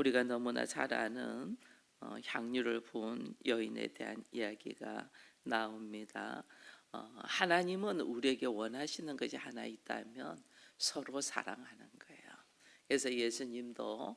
우리가 너무나 잘 아는 향유를 부은 여인에 대한 이야기가 나옵니다. 하나님은 우리에게 원하시는 것이 하나 있다면 서로 사랑하는 거예요. 그래서 예수님도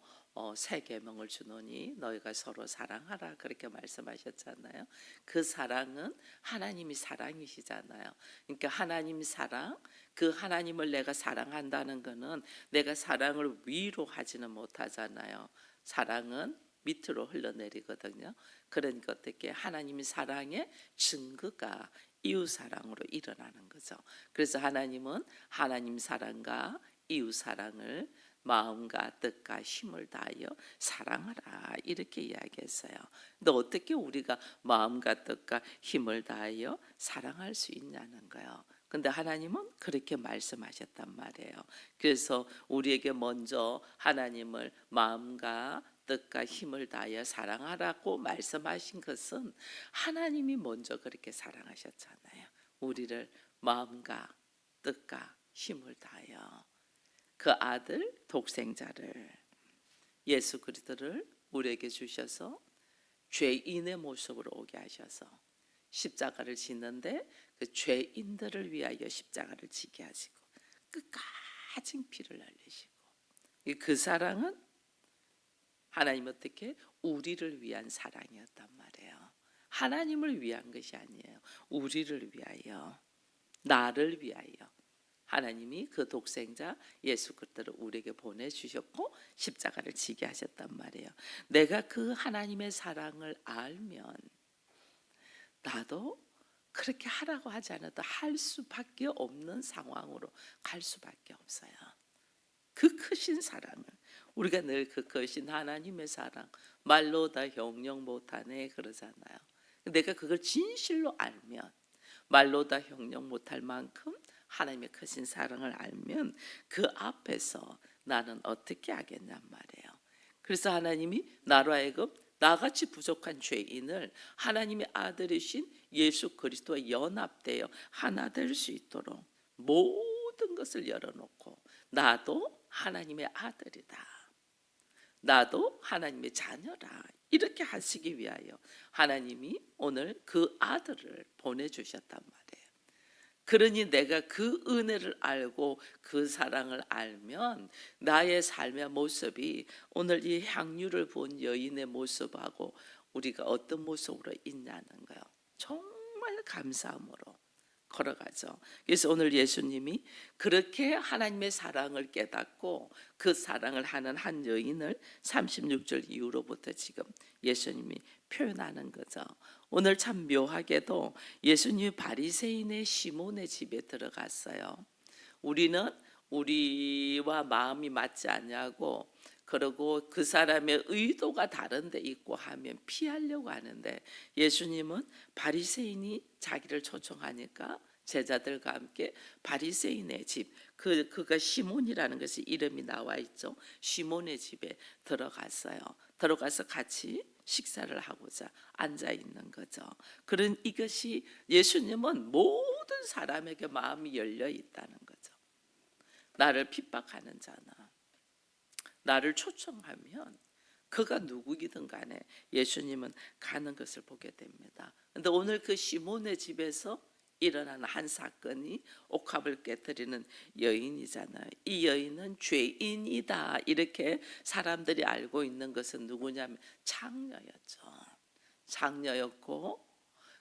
새 계명을 주노니 너희가 서로 사랑하라 그렇게 말씀하셨잖아요. 그 사랑은 하나님이 사랑이시잖아요. 그러니까 하나님 사랑, 그 하나님을 내가 사랑한다는 것은 내가 사랑을 위로 하지는 못하잖아요. 사랑은 밑으로 흘러내리거든요. 그러니까 어떻게 하나님의 사랑의 증거가 이웃 사랑으로 일어나는 거죠. 그래서 하나님은 하나님 사랑과 이웃 사랑을 마음과 뜻과 힘을 다하여 사랑하라 이렇게 이야기했어요. 근데 어떻게 우리가 마음과 뜻과 힘을 다하여 사랑할 수 있냐는 거예요. 근데 하나님은 그렇게 말씀하셨단 말이에요. 그래서 우리에게 먼저 하나님을 마음과 뜻과 힘을 다하여 사랑하라고 말씀하신 것은 하나님이 먼저 그렇게 사랑하셨잖아요. 우리를 마음과 뜻과 힘을 다하여 그 아들 독생자를 예수 그리스도를 우리에게 주셔서 죄인의 모습으로 오게 하셔서 십자가를 지는데 그 죄인들을 위하여 십자가를 지게 하시고 끝까지 피를 흘리시고 그 사랑은 하나님 어떻게 우리를 위한 사랑이었단 말이에요. 하나님을 위한 것이 아니에요. 우리를 위하여, 나를 위하여 하나님이 그 독생자 예수 그리스도를 우리에게 보내주셨고 십자가를 지게 하셨단 말이에요. 내가 그 하나님의 사랑을 알면 나도 그렇게 하라고 하지 않아도 할 수밖에 없는 상황으로 갈 수밖에 없어요. 그 크신 사랑을 우리가 늘 그 크신 하나님의 사랑 말로 다 형용 못하네 그러잖아요. 내가 그걸 진실로 알면 말로 다 형용 못할 만큼 하나님의 크신 사랑을 알면 그 앞에서 나는 어떻게 하겠냔 말이에요. 그래서 하나님이 나로 하여금 나같이 부족한 죄인을 하나님의 아들이신 예수 그리스도와 연합되어 하나 될 수 있도록 모든 것을 열어놓고 나도 하나님의 아들이다. 나도 하나님의 자녀라. 이렇게 하시기 위하여 하나님이 오늘 그 아들을 보내주셨단 말이에요. 그러니 내가 그 은혜를 알고 그 사랑을 알면 나의 삶의 모습이 오늘 이 향유를 부은 여인의 모습하고 우리가 어떤 모습으로 있냐는 거예요. 정말 감사함으로 걸어가죠. 그래서 오늘 예수님이 그렇게 하나님의 사랑을 깨닫고 그 사랑을 하는 한 여인을 36절 이후로부터 지금 예수님이 표현하는 거죠. 오늘 참 묘하게도 예수님이 바리새인의 시몬의 집에 들어갔어요. 우리는 우리와 마음이 맞지 않냐고 그러고 그 사람의 의도가 다른 데 있고 하면 피하려고 하는데 예수님은 바리새인이 자기를 초청하니까 제자들과 함께 바리새인의 집, 그가 시몬이라는 것이 이름이 나와 있죠. 시몬의 집에 들어갔어요. 들어가서 같이 식사를 하고자 앉아 있는 거죠. 그런 이것이 예수님은 모든 사람에게 마음이 열려 있다는 거죠. 나를 핍박하는 자나 나를 초청하면 그가 누구이든 간에 예수님은 가는 것을 보게 됩니다. 그런데 오늘 그 시몬의 집에서 일어나는 한 사건이 옥합을 깨뜨리는 여인이잖아요. 이 여인은 죄인이다 이렇게 사람들이 알고 있는 것은 누구냐면 장녀였죠. 장녀였고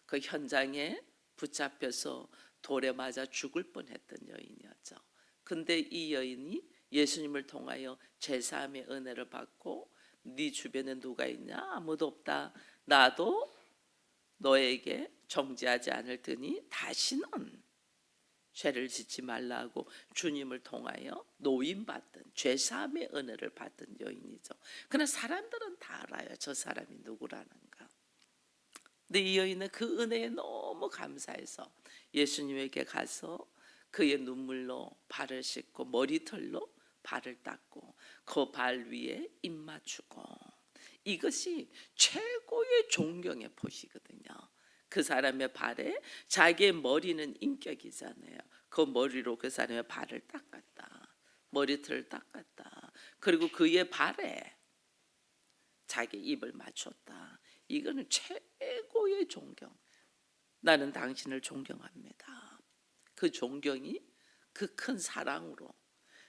그 현장에 붙잡혀서 돌에 맞아 죽을 뻔했던 여인이었죠. 근데 이 여인이 예수님을 통하여 제사함의 은혜를 받고 네 주변에 누가 있냐? 아무도 없다. 나도 너에게 정죄하지 않을 테니 다시는 죄를 짓지 말라고 주님을 통하여 노임받던 죄사함의 은혜를 받던 여인이죠. 그러나 사람들은 다 알아요. 저 사람이 누구라는가. 근데 이 여인은 그 은혜에 너무 감사해서 예수님에게 가서 그의 눈물로 발을 씻고 머리털로 발을 닦고 그 발 위에 입 맞추고 이것이 최고의 존경의 포시거든요. 그 사람의 발에 자기의 머리는 인격이잖아요. 그 머리로 그 사람의 발을 닦았다. 머리털을 닦았다. 그리고 그의 발에 자기 입을 맞췄다. 이거는 최고의 존경. 나는 당신을 존경합니다. 그 존경이 그 큰 사랑으로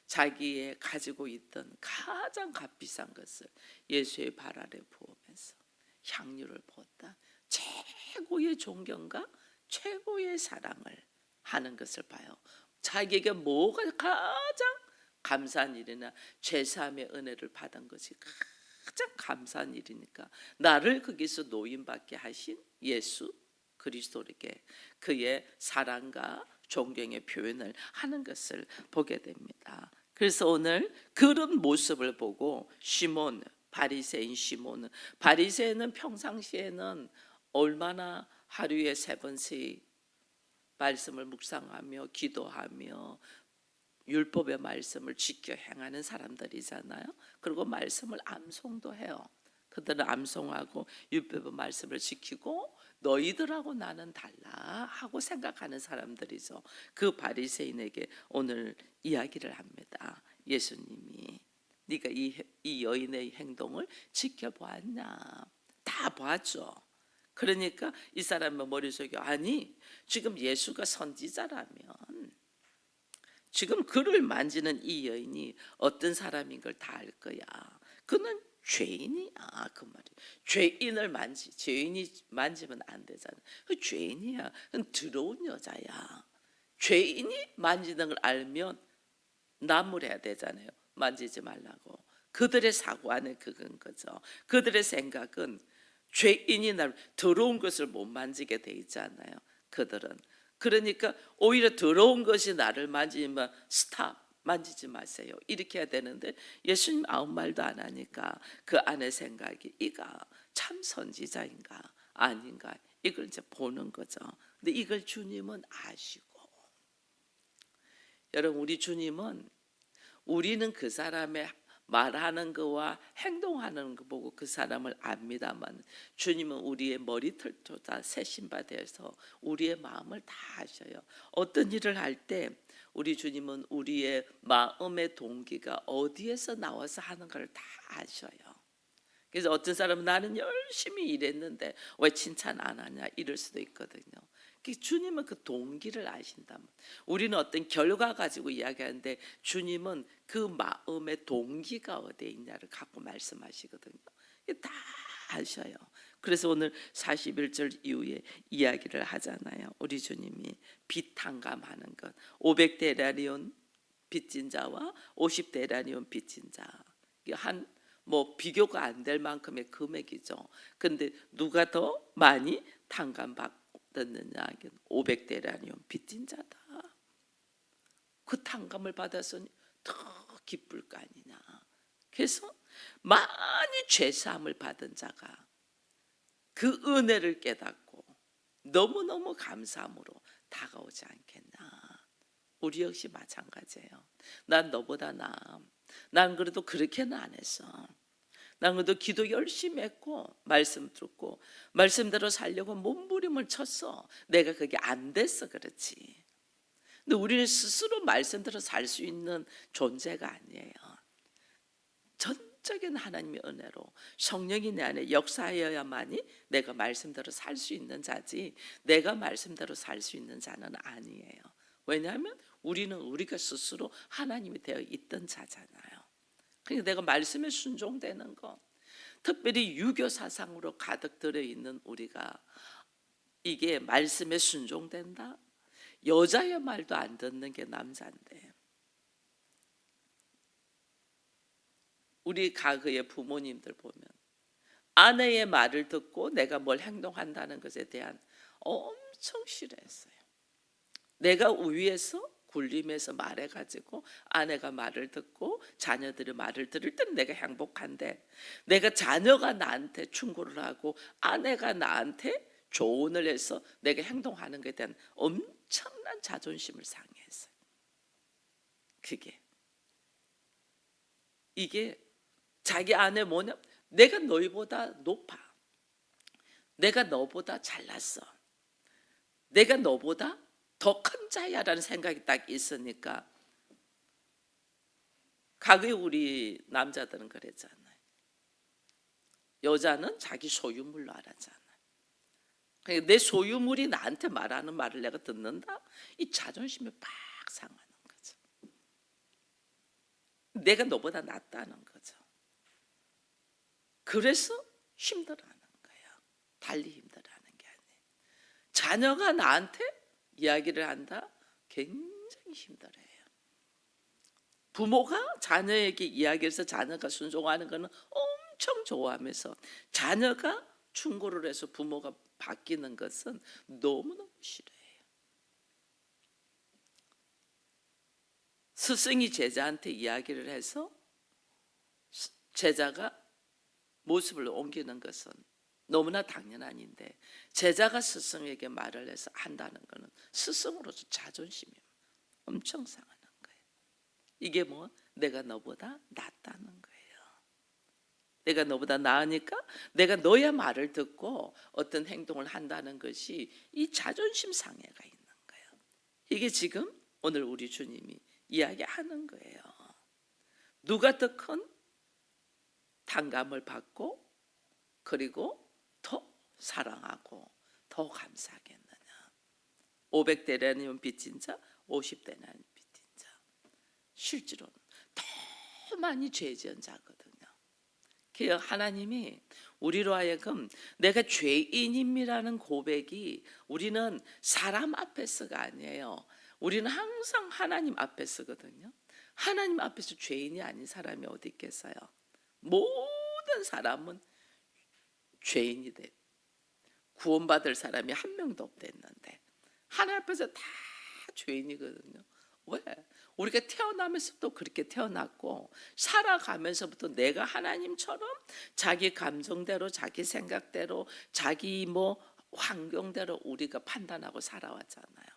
자기의 가지고 있던 가장 값비싼 것을 예수의 발 아래 부으면서 향유를 부었다. 최고의 존경과 최고의 사랑을 하는 것을 봐요. 자기에게 뭐가 가장 감사한 일이나 죄사함의 은혜를 받은 것이 가장 감사한 일이니까 나를 거기서 노인받게 하신 예수 그리스도에게 그의 사랑과 존경의 표현을 하는 것을 보게 됩니다. 그래서 오늘 그런 모습을 보고 시몬, 바리새인 시몬은, 바리새인은 평상시에는 얼마나 하루에 3번씩 말씀을 묵상하며 기도하며 율법의 말씀을 지켜 행하는 사람들이잖아요. 그리고 말씀을 암송도 해요. 그들은 암송하고 율법의 말씀을 지키고 너희들하고 나는 달라 하고 생각하는 사람들이죠. 그 바리새인에게 오늘 이야기를 합니다. 예수님이 네가 이 여인의 행동을 지켜보았냐? 다 봤죠. 그러니까 이 사람의 머릿속에 아니 지금 예수가 선지자라면 지금 그를 만지는 이 여인이 어떤 사람인 걸 다 알 거야. 그는 죄인이야. 그 말이 죄인을 죄인이 만지면 안 되잖아. 그 죄인이야. 그건 더러운 여자야. 죄인이 만지는 걸 알면 나무래야 되잖아요. 만지지 말라고. 그들의 사고 안에 그건 거죠. 그들의 생각은 죄인이 날 더러운 것을 못 만지게 돼 있잖아요. 그들은 그러니까 오히려 더러운 것이 나를 만지면 스탑 만지지 마세요 이렇게 해야 되는데 예수님 아무 말도 안 하니까 그 안에 생각이 이가 참 선지자인가 아닌가 이걸 이제 보는 거죠. 근데 이걸 주님은 아시고 여러분 우리 주님은 우리는 그 사람의 말하는 거와 행동하는 거 보고 그 사람을 압니다만 주님은 우리의 머리털조차 세신바되어서 우리의 마음을 다 아셔요. 어떤 일을 할 때 우리 주님은 우리의 마음의 동기가 어디에서 나와서 하는 걸 다 아셔요. 그래서 어떤 사람은 나는 열심히 일했는데 왜 칭찬 안 하냐 이럴 수도 있거든요. 주님은 그 동기를 아신다면 우리는 어떤 결과 가지고 이야기하는데 주님은 그 마음의 동기가 어디에 있냐를 갖고 말씀하시거든요. 다 아셔요. 그래서 오늘 41절 이후에 이야기를 하잖아요. 우리 주님이 빚 탕감하는 것 500데나리온 빚진 자와 50데나리온 빚진 자 한 비교가 안 될 만큼의 금액이죠. 근데 누가 더 많이 탕감받았느냐? 500데나리온 빚진 자다. 그 탕감을 받았으니 더 기쁠 거 아니냐. 그래서 많이 죄사함을 받은 자가 그 은혜를 깨닫고 너무너무 감사함으로 다가오지 않겠나. 우리 역시 마찬가지예요. 난 너보다 나아. 난 그래도 그렇게는 안 했어. 난 그래도 기도 열심히 했고 말씀 듣고 말씀대로 살려고 몸부림을 쳤어. 내가 그게 안 됐어 그렇지. 근데 우리는 스스로 말씀대로 살 수 있는 존재가 아니에요. 전적인 하나님의 은혜로 성령이 내 안에 역사하여야만이 내가 말씀대로 살 수 있는 자지 내가 말씀대로 살 수 있는 자는 아니에요. 왜냐하면 우리는 우리가 스스로 하나님이 되어 있던 자잖아요. 그러니까 내가 말씀에 순종되는 거 특별히 유교 사상으로 가득 들어있는 우리가 이게 말씀에 순종된다? 여자의 말도 안 듣는 게 남자인데 우리 과거의 부모님들 보면 아내의 말을 듣고 내가 뭘 행동한다는 것에 대한 엄청 싫어했어요. 내가 위에서 굴림에서 말해가지고 아내가 말을 듣고 자녀들의 말을 들을 때는 내가 행복한데 내가 자녀가 나한테 충고를 하고 아내가 나한테 조언을 해서 내가 행동하는 것에 대한 엄청난 자존심을 상해했어요. 이게 자기 안에 뭐냐 내가 너희보다 높아 내가 너보다 잘났어 내가 너보다 더 큰 자야라는 생각이 딱 있으니까 과거에 우리 남자들은 그랬잖아요. 여자는 자기 소유물로 알았잖아. 그러니까 내 소유물이 나한테 말하는 말을 내가 듣는다? 이 자존심이 팍 상하는 거죠. 내가 너보다 낫다는 거죠. 그래서 힘들어하는 거예요. 달리 힘들어하는 게 아니에요. 자녀가 나한테 이야기를 한다? 굉장히 힘들어해요. 부모가 자녀에게 이야기를 해서 자녀가 순종하는 것은 엄청 좋아하면서, 자녀가 충고를 해서 부모가 바뀌는 것은 너무너무 싫어해요. 스승이 제자한테 이야기를 해서 제자가 모습을 옮기는 것은 너무나 당연한 일인데, 제자가 스승에게 말을 해서 한다는 것은 스승으로서 자존심이 엄청 상하는 거예요. 이게 뭐? 내가 너보다 낫다는 거예요. 내가 너보다 나으니까 내가 너의 말을 듣고 어떤 행동을 한다는 것이 이 자존심 상해가 있는 거예요. 이게 지금 오늘 우리 주님이 이야기하는 거예요. 누가 더 큰 탕감을 받고 그리고 더 사랑하고 더 감사하겠느냐. 500데나리온 빚진 자, 50데나리온 빚진 자. 실제로는 더 많이 죄 지은 자거든요. 하나님이 우리로 하여금 내가 죄인임이라는 고백이, 우리는 사람 앞에서가 아니에요. 우리는 항상 하나님 앞에서거든요. 하나님 앞에서 죄인이 아닌 사람이 어디 있겠어요? 모든 사람은 죄인이 돼. 구원받을 사람이 한 명도 없댔는데 하나님 앞에서 다 죄인이거든요. 왜? 우리가 태어나면서부터 그렇게 태어났고, 살아가면서부터 내가 하나님처럼 자기 감정대로, 자기 생각대로, 자기 환경대로 우리가 판단하고 살아왔잖아요.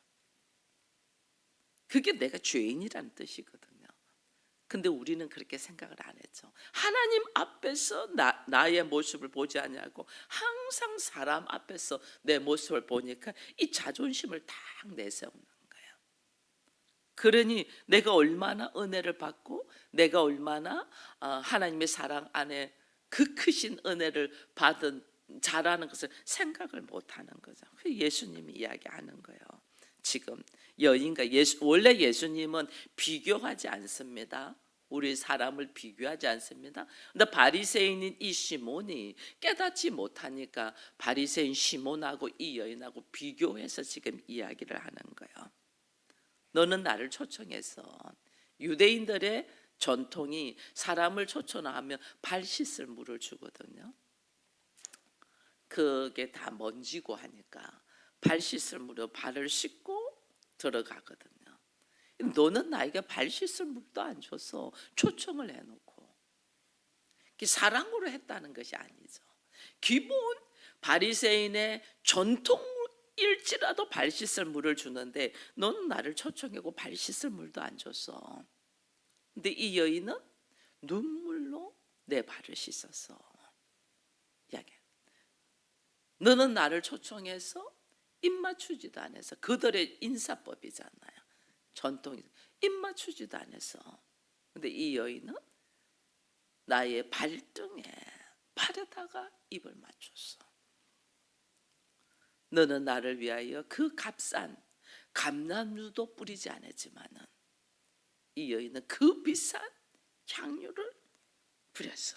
그게 내가 죄인이라는 뜻이거든요. 근데 우리는 그렇게 생각을 안 했죠. 하나님 앞에서 나의 모습을 보지 않냐고 항상 사람 앞에서 내 모습을 보니까 이 자존심을 딱 내세우는 거예요. 그러니 내가 얼마나 은혜를 받고 내가 얼마나 하나님의 사랑 안에 그 크신 은혜를 받은 자라는 것을 생각을 못하는 거죠. 예수님이 이야기하는 거예요. 지금 여인과 원래 예수님은 비교하지 않습니다. 우리 사람을 비교하지 않습니다. 근데 바리새인인 이 시몬이 깨닫지 못하니까 바리새인 시몬하고 이 여인하고 비교해서 지금 이야기를 하는 거예요. 너는 나를 초청해서, 유대인들의 전통이 사람을 초청하면 발 씻을 물을 주거든요. 그게 다 먼지고 하니까 발 씻을 물로 발을 씻고 들어가거든요. 너는 나에게 발 씻을 물도 안 줘서 초청을 해놓고, 사랑으로 했다는 것이 아니죠. 기본 바리새인의 전통일지라도 발 씻을 물을 주는데 너는 나를 초청하고 발 씻을 물도 안 줬어. 근데 이 여인은 눈물로 내 발을 씻었어. 너는 나를 초청해서 입 맞추지도 않아서, 그들의 인사법이잖아요. 전통이 입 맞추지도 않아서. 근데 이 여인은 나의 발등에, 팔에다가 입을 맞췄어. 너는 나를 위하여 그 값싼 감람유도 뿌리지 않았지만은 이 여인은 그 비싼 향유를 뿌려서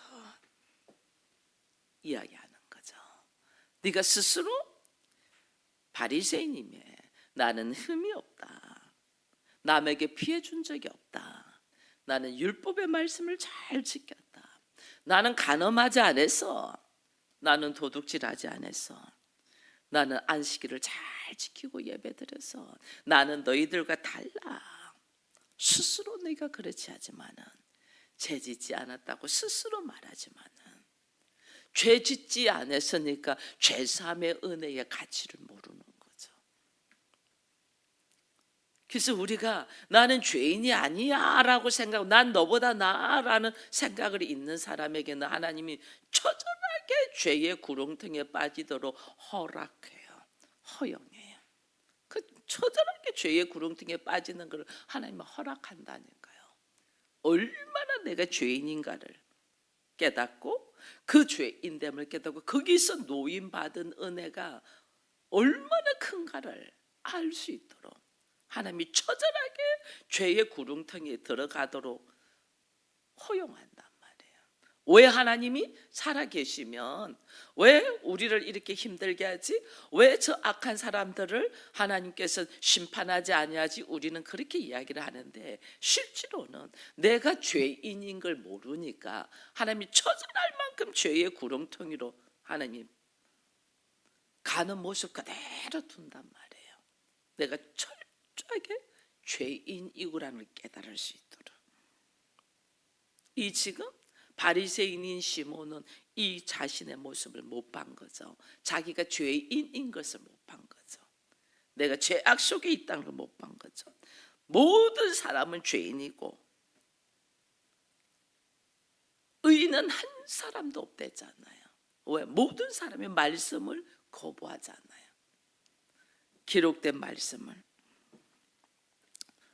이야기하는 거죠. 네가 스스로 바리새인이며 나는 흠이 없다. 남에게 피해 준 적이 없다. 나는 율법의 말씀을 잘 지켰다. 나는 간음하지 않았어. 나는 도둑질하지 않았어. 나는 안식일을 잘 지키고 예배드려서 나는 너희들과 달라. 스스로 네가 그렇지 하지만은, 죄 짓지 않았다고 스스로 말하지만은, 죄 짓지 않았으니까 죄사함의 은혜의 가치를 모르는 거죠. 그래서 우리가 나는 죄인이 아니야 라고 생각하고 난 너보다 나아라는 생각을 있는 사람에게는 하나님이 처절하게 죄의 구렁텅이에 빠지도록 허락해요. 허용해요. 그 처절하게 죄의 구렁텅이에 빠지는 걸 하나님은 허락한다니까요. 얼마나 내가 죄인인가를 깨닫고 그 죄인됨을 깨닫고 거기서 노임받은 은혜가 얼마나 큰가를 알 수 있도록 하나님이 처절하게 죄의 구렁텅이에 들어가도록 허용한단 말이에요. 왜 하나님이 살아계시면 왜 우리를 이렇게 힘들게 하지? 왜 저 악한 사람들을 하나님께서 심판하지 아니하지? 우리는 그렇게 이야기를 하는데 실제로는 내가 죄인인 걸 모르니까 하나님이 처절할 만큼 죄의 구렁텅이로 하나님 가는 모습 그대로 둔단 말이에요. 내가 철저하게 죄인이구라는 걸 깨달을 수 있도록. 이 지금 바리새인인 시몬은 이 자신의 모습을 못 본 거죠. 자기가 죄인인 것을 못 본 거죠. 내가 죄악 속에 있다는 걸 못 본 거죠. 모든 사람은 죄인이고 의인은 한 사람도 없대잖아요. 왜? 모든 사람이 말씀을 거부하잖아요. 기록된 말씀을.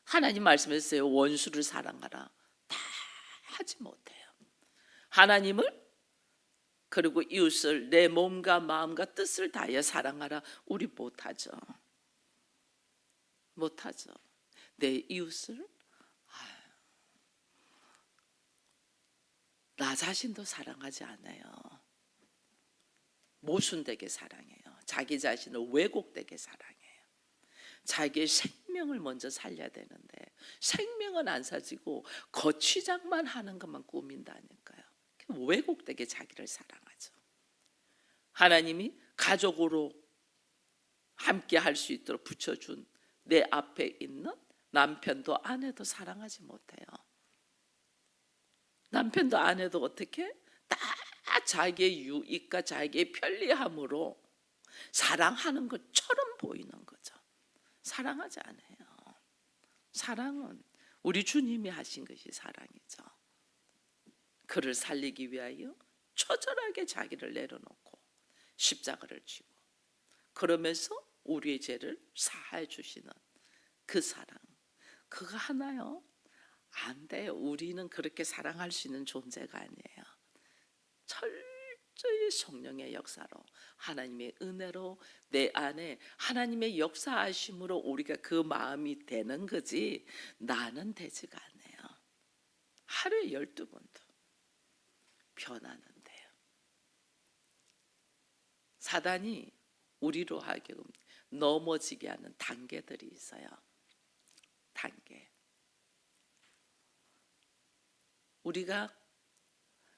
하나님 말씀했어요. 원수를 사랑하라. 다 하지 못해요. 하나님을 그리고 이웃을 내 몸과 마음과 뜻을 다하여 사랑하라. 우리 못하죠. 못하죠. 내 이웃을 나 자신도 사랑하지 않아요. 모순되게 사랑해요. 자기 자신을 왜곡되게 사랑해요. 자기의 생명을 먼저 살려야 되는데 생명은 안 사지고 거취장만 하는 것만 꾸민다니까요. 왜곡되게 자기를 사랑하죠. 하나님이 가족으로 함께 할 수 있도록 붙여준 내 앞에 있는 남편도 아내도 사랑하지 못해요. 남편도 아내도 어떻게? 다 자기의 유익과 자기의 편리함으로 사랑하는 것처럼 보이는 거죠. 사랑하지 않아요. 사랑은 우리 주님이 하신 것이 사랑이죠. 그를 살리기 위하여 처절하게 자기를 내려놓고 십자가를 지고 그러면서 우리의 죄를 사하여 주시는 그 사랑. 그거 하나요? 안 돼요. 우리는 그렇게 사랑할 수 있는 존재가 아니에요. 철저히 성령의 역사로 하나님의 은혜로 내 안에 하나님의 역사하심으로 우리가 그 마음이 되는 거지 나는 되지가 않아요. 하루에 12번도 변하는데요. 사단이 우리로 하여금 넘어지게 하는 단계들이 있어요. 단계. 우리가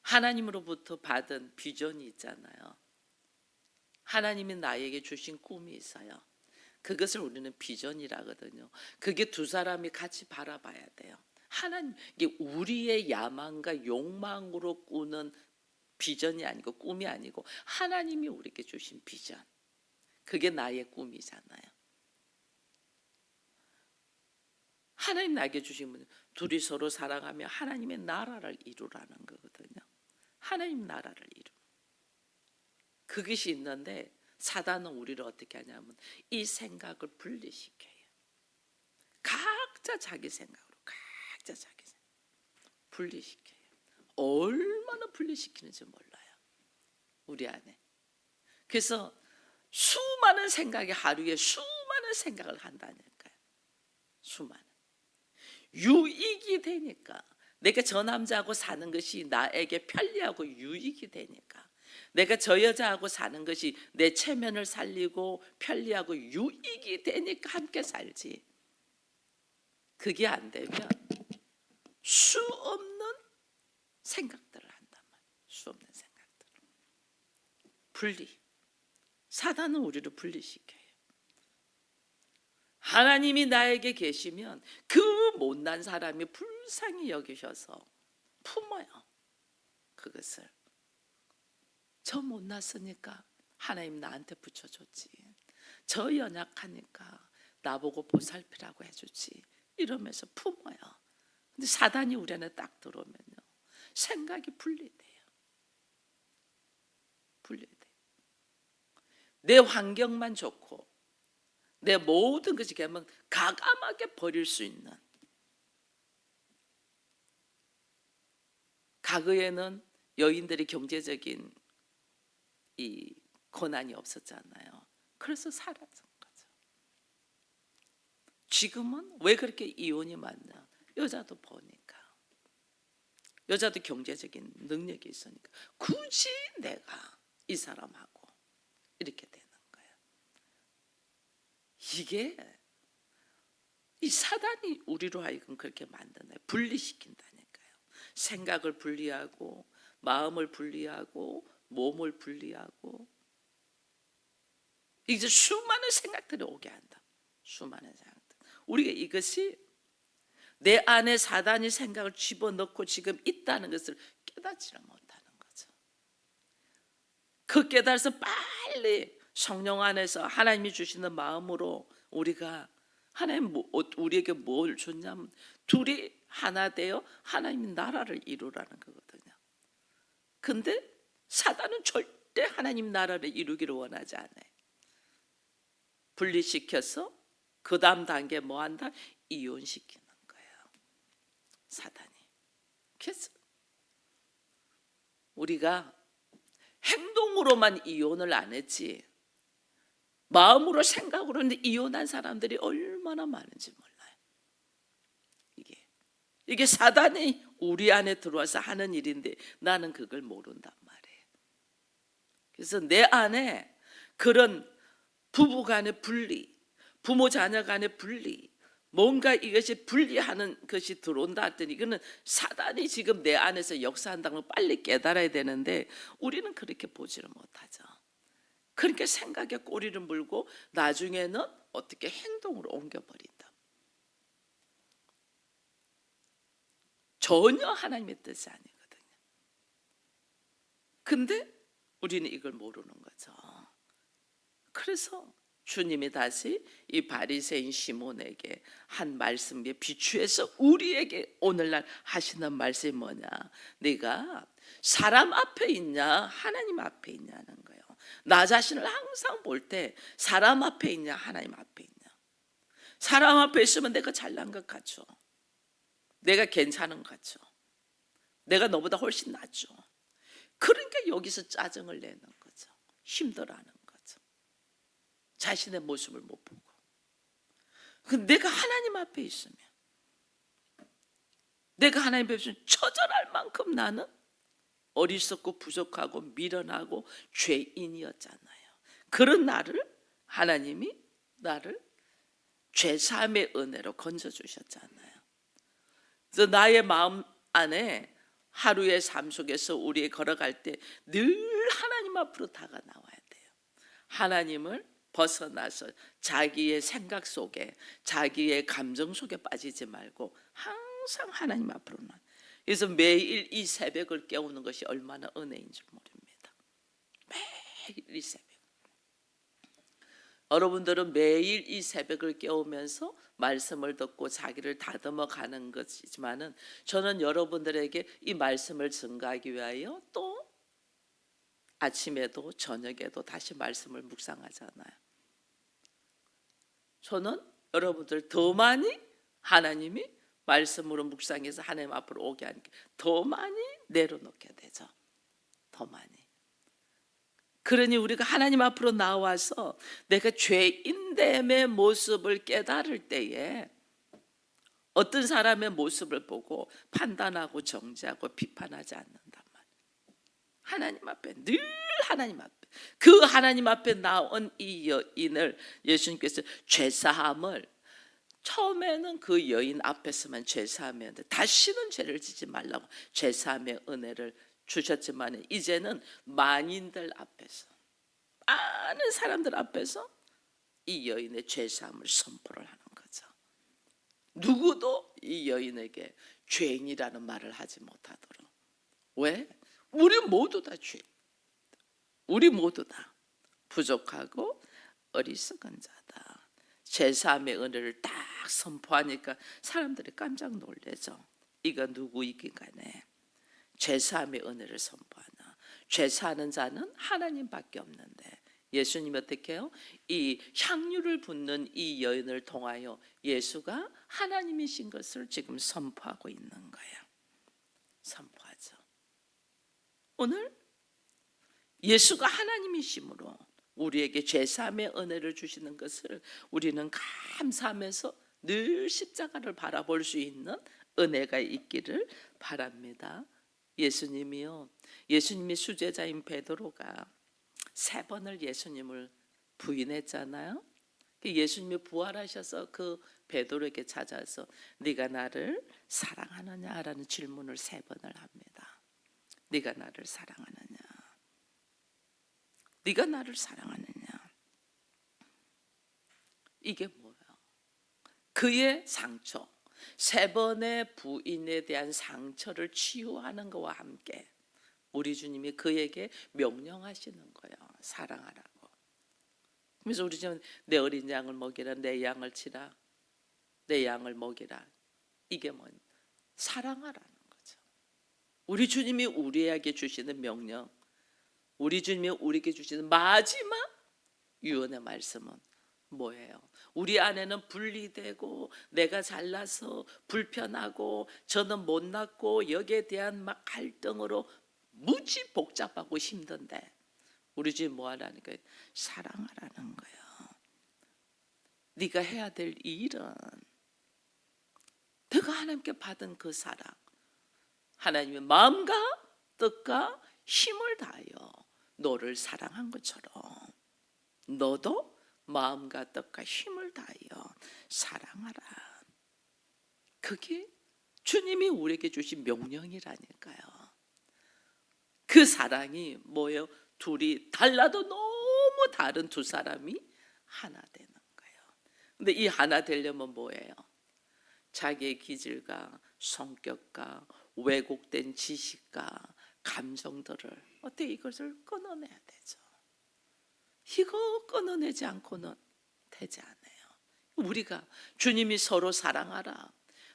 하나님으로부터 받은 비전이 있잖아요. 하나님이 나에게 주신 꿈이 있어요. 그것을 우리는 비전이라 하거든요. 그게 두 사람이 같이 바라봐야 돼요. 하나님, 이게 우리의 야망과 욕망으로 꾸는 비전이 아니고 꿈이 아니고 하나님이 우리에게 주신 비전. 그게 나의 꿈이잖아요. 하나님 나에게 주신 분 둘이 서로 사랑하며 하나님의 나라를 이루라는 거거든요. 하나님 나라를 이루. 그것이 있는데 사단은 우리를 어떻게 하냐면 이 생각을 분리시켜요. 각자 자기 생각으로 각자 자기 생각 분리시켜요. 얼마나 분리시키는지 몰라요. 우리 안에. 그래서 수많은 생각이 하루에 수많은 생각을 한다니까요. 수많은. 유익이 되니까 내가 저 남자하고 사는 것이 나에게 편리하고 유익이 되니까 내가 저 여자하고 사는 것이 내 체면을 살리고 편리하고 유익이 되니까 함께 살지. 그게 안 되면 수 없는 생각들을 한단 말이에요. 수 없는 생각들. 분리. 사단은 우리를 분리시켜요. 하나님이 나에게 계시면 그 못난 사람이 불쌍히 여기셔서 품어요. 그것을. 저 못났으니까 하나님 나한테 붙여줬지. 저 연약하니까 나보고 보살피라고 해주지. 이러면서 품어요. 근데 사단이 우리 안에 딱 들어오면요. 생각이 분리돼요. 분리돼요. 내 환경만 좋고 내 모든 것이 그냥 가감하게 버릴 수 있는. 과거에는 여인들이 경제적인 이 고난이 없었잖아요. 그래서 사라진 거죠. 지금은 왜 그렇게 이혼이 많냐? 여자도 보니까, 여자도 경제적인 능력이 있으니까 굳이 내가 이 사람하고 이렇게 되는 거예요. 이게 이 사단이 우리로 하여금 그렇게 만드네. 분리시킨다니까요. 생각을 분리하고, 마음을 분리하고, 몸을 분리하고, 이제 수많은 생각들이 오게 한다. 수많은 생각들. 우리가 이것이 내 안에 사단이 생각을 집어넣고 지금 있다는 것을 깨닫지를 못하는 거죠. 그 깨달아서 빨리 성령 안에서 하나님이 주시는 마음으로 우리가 하나님 우리에게 뭘 줬냐면 둘이 하나 되어 하나님의 나라를 이루라는 거거든요. 근데 사단은 절대 하나님 나라를 이루기를 원하지 않아요. 분리시켜서 그 다음 단계 뭐 한다? 이혼시키는 거예요. 사단이. 그래서 우리가 행동으로만 이혼을 안 했지 마음으로 생각으로 했는데 이혼한 사람들이 얼마나 많은지 몰라요. 이게 사단이 우리 안에 들어와서 하는 일인데 나는 그걸 모른단 말이에요. 그래서 내 안에 그런 부부 간의 분리, 부모 자녀 간의 분리, 뭔가 이것이 분리하는 것이 들어온다 했더니 이거는 사단이 지금 내 안에서 역사한다는 걸 빨리 깨달아야 되는데 우리는 그렇게 보지를 못하죠. 그렇게 생각에 꼬리를 물고 나중에는 어떻게 행동으로 옮겨버린다. 전혀 하나님의 뜻이 아니거든요. 근데 우리는 이걸 모르는 거죠. 그래서 주님이 다시 이 바리새인 시몬에게 한 말씀에 비추해서 우리에게 오늘날 하시는 말씀이 뭐냐? 네가 사람 앞에 있냐 하나님 앞에 있냐는 거예요. 나 자신을 항상 볼 때 사람 앞에 있냐 하나님 앞에 있냐. 사람 앞에 있으면 내가 잘난 것 같죠. 내가 괜찮은 것 같죠. 내가 너보다 훨씬 낫죠. 그러니까 여기서 짜증을 내는 거죠. 힘들어하는 거죠. 자신의 모습을 못 보고. 내가 하나님 앞에 있으면, 내가 하나님 앞에 있으면 처절할 만큼 나는 어리석고 부족하고 미련하고 죄인이었잖아요. 그런 나를 하나님이 나를 죄사함의 은혜로 건져주셨잖아요. 그래서 나의 마음 안에 하루의 삶 속에서 우리 걸어갈 때 늘 하나님 앞으로 다가 나와야 돼요. 하나님을 벗어나서 자기의 생각 속에 자기의 감정 속에 빠지지 말고 항상 하나님 앞으로 나. 그래서 매일 이 새벽을 깨우는 것이 얼마나 은혜인지 모릅니다. 매일 이 새벽. 여러분들은 매일 이 새벽을 깨우면서 말씀을 듣고 자기를 다듬어 가는 것이지만은 저는 여러분들에게 이 말씀을 증가하기 위하여 또 아침에도 저녁에도 다시 말씀을 묵상하잖아요. 저는 여러분들 더 많이 하나님이 말씀으로 묵상해서 하나님 앞으로 오게 하니까 더 많이 내려놓게 되죠. 더 많이. 그러니 우리가 하나님 앞으로 나와서 내가 죄인됨의 모습을 깨달을 때에 어떤 사람의 모습을 보고 판단하고 정죄하고 비판하지 않는단 말이에요. 하나님 앞에 늘 하나님 앞에 그 하나님 앞에 나온 이 여인을 예수님께서 죄사함을 처음에는 그 여인 앞에서만 죄사하면 다시는 죄를 짓지 말라고 죄사함의 은혜를 주셨지만 이제는 만인들 앞에서 많은 사람들 앞에서 이 여인의 죄사함을 선포를 하는 거죠. 누구도 이 여인에게 죄인이라는 말을 하지 못하도록. 왜? 우리 모두 다 죄. 우리 모두 다 부족하고 어리석은 자다. 죄사함의 은혜를 딱 선포하니까 사람들이 깜짝 놀라죠. 이가 누구이긴 간에 죄사함의 은혜를 선포하나. 죄사하는 자는 하나님밖에 없는데 예수님이 어떻게 해요? 이 향유를 붓는 이 여인을 통하여 예수가 하나님이신 것을 지금 선포하고 있는 거예요. 선포하죠. 오늘 예수가 하나님이심으로 우리에게 죄사함의 은혜를 주시는 것을 우리는 감사하면서 늘 십자가를 바라볼 수 있는 은혜가 있기를 바랍니다. 예수님이 수제자인 베드로가 3번을 예수님을 부인했잖아요. 예수님이 부활하셔서 그 베드로에게 찾아서 네가 나를 사랑하느냐라는 질문을 3번을 합니다. 네가 나를 사랑하느냐? 네가 나를 사랑하느냐? 이게 뭐예요? 그의 상처, 3번의 부인에 대한 상처를 치유하는 것과 함께 우리 주님이 그에게 명령하시는 거예요. 사랑하라고. 그래서 우리 주님은 내 어린 양을 먹이라, 내 양을 치라, 내 양을 먹이라. 이게 뭐냐? 사랑하라는 거죠. 우리 주님이 우리에게 주시는 명령, 우리 주님이 우리에게 주시는 마지막 유언의 말씀은 뭐예요? 우리 안에는 분리되고 내가 잘나서 불편하고 저는 못났고 여기에 대한 막 갈등으로 무지 복잡하고 힘든데 우리 주님 뭐 하라는 거예요? 사랑하라는 거예요. 네가 해야 될 일은 내가 하나님께 받은 그 사랑, 하나님의 마음과 뜻과 힘을 다하여 너를 사랑한 것처럼 너도 마음과 뜻과 힘을 다하여 사랑하라. 그게 주님이 우리에게 주신 명령이라니까요. 그 사랑이 뭐예요? 둘이 달라도 너무 다른 두 사람이 하나 되는 거예요. 근데 이 하나 되려면 뭐예요? 자기의 기질과 성격과 왜곡된 지식과 감정들을 어떻게 이것을 끊어내야 되죠. 이거 끊어내지 않고는 되지 않아요. 우리가 주님이 서로 사랑하라,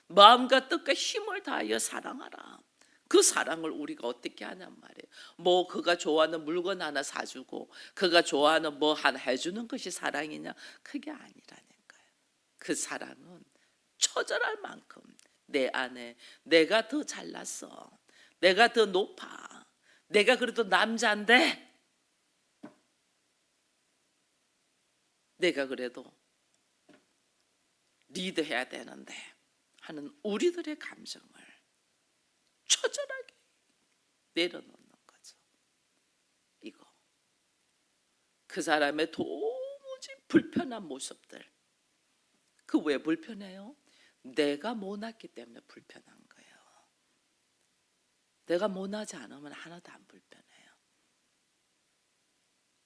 마음과 뜻과 힘을 다하여 사랑하라. 그 사랑을 우리가 어떻게 하냔 말이에요. 뭐 그가 좋아하는 물건 하나 사주고 그가 좋아하는 뭐 하나 해주는 것이 사랑이냐? 그게 아니라니까요. 그 사랑은 처절할 만큼 내 안에 내가 더 잘났어, 내가 더 높아, 내가 그래도 남자인데 내가 그래도 리드해야 되는데 하는 우리들의 감정을 처절하게 내려놓는 거죠. 이거 그 사람의 도무지 불편한 모습들, 그 왜 불편해요? 내가 못났기 때문에 불편한 거예요. 내가 못나지 않으면 하나도 안 불편해요.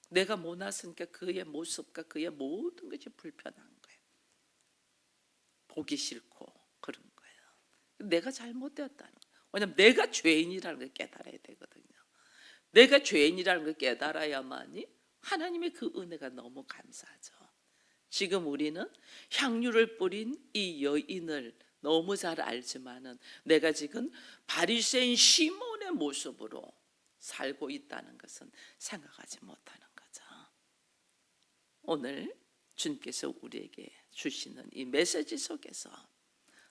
내가 못났으니까 그의 모습과 그의 모든 것이 불편한 거예요. 보기 싫고 그런 거예요. 내가 잘못되었다는 거예요. 왜냐하면 내가 죄인이라는 걸 깨달아야 되거든요. 내가 죄인이라는 걸 깨달아야만이 하나님의 그 은혜가 너무 감사하죠. 지금 우리는 향유를 뿌린 이 여인을 너무 잘 알지만은 내가 지금 바리새인 시몬의 모습으로 살고 있다는 것은 생각하지 못하는 거죠. 오늘 주님께서 우리에게 주시는 이 메시지 속에서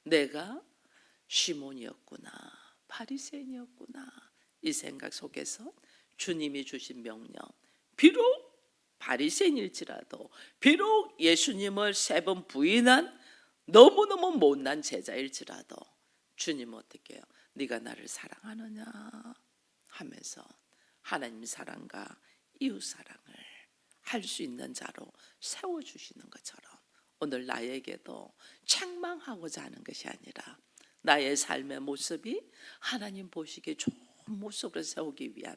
내가 시몬이었구나, 바리새인이었구나, 이 생각 속에서 주님이 주신 명령, 비록 바리새인일지라도, 비록 예수님을 3번 부인한 너무너무 못난 제자일지라도 주님은 어떻게 해요? 네가 나를 사랑하느냐 하면서 하나님 사랑과 이웃 사랑을 할 수 있는 자로 세워주시는 것처럼 오늘 나에게도 책망하고자 하는 것이 아니라 나의 삶의 모습이 하나님 보시기에 좋은 모습으로 세우기 위한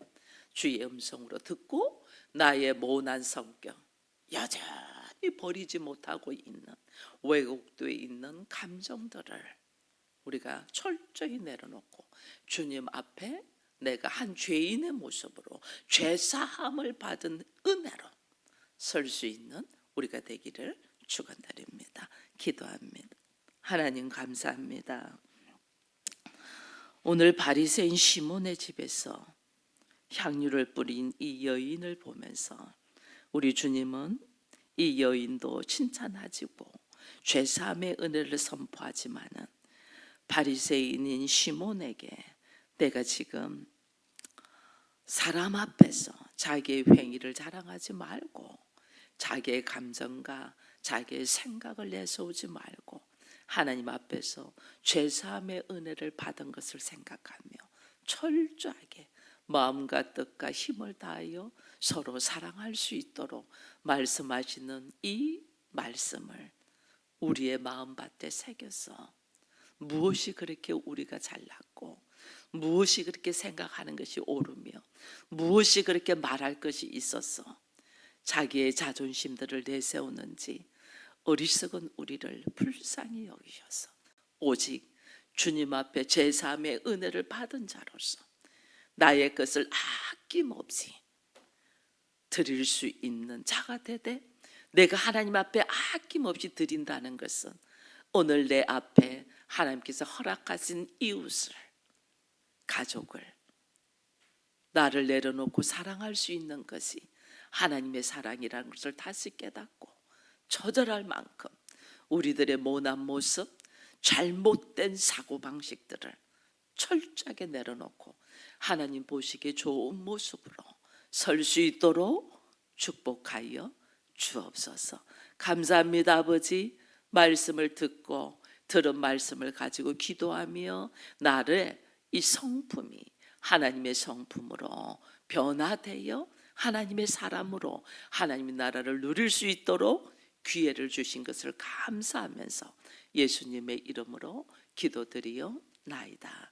주의 음성으로 듣고 나의 모난 성격, 여전히 버리지 못하고 있는 왜곡되어 있는 감정들을 우리가 철저히 내려놓고 주님 앞에 내가 한 죄인의 모습으로 죄사함을 받은 은혜로 설 수 있는 우리가 되기를 축원드립니다. 기도합니다. 하나님 감사합니다. 오늘 바리새인 시몬의 집에서 향유를 뿌린 이 여인을 보면서 우리 주님은 이 여인도 칭찬하시고 죄사함의 은혜를 선포하지만은 바리새인인 시몬에게 내가 지금 사람 앞에서 자기의 행위를 자랑하지 말고 자기의 감정과 자기의 생각을 내세우지 말고 하나님 앞에서 죄사함의 은혜를 받은 것을 생각하며 철저하게 마음과 뜻과 힘을 다하여 서로 사랑할 수 있도록 말씀하시는 이 말씀을 우리의 마음밭에 새겨서 무엇이 그렇게 우리가 잘났고 무엇이 그렇게 생각하는 것이 옳으며 무엇이 그렇게 말할 것이 있어서 자기의 자존심들을 내세우는지 어리석은 우리를 불쌍히 여기셔서 오직 주님 앞에 제사함의 은혜를 받은 자로서 나의 것을 아낌없이 드릴 수 있는 자가 되되 내가 하나님 앞에 아낌없이 드린다는 것은 오늘 내 앞에 하나님께서 허락하신 이웃을, 가족을 나를 내려놓고 사랑할 수 있는 것이 하나님의 사랑이라는 것을 다시 깨닫고 처절할 만큼 우리들의 모난 모습, 잘못된 사고방식들을 철저하게 내려놓고 하나님 보시기에 좋은 모습으로 설 수 있도록 축복하여 주옵소서. 감사합니다. 아버지, 말씀을 듣고 들은 말씀을 가지고 기도하며 나를 이 성품이 하나님의 성품으로 변화되어 하나님의 사람으로 하나님의 나라를 누릴 수 있도록 기회를 주신 것을 감사하면서 예수님의 이름으로 기도드리옵나이다.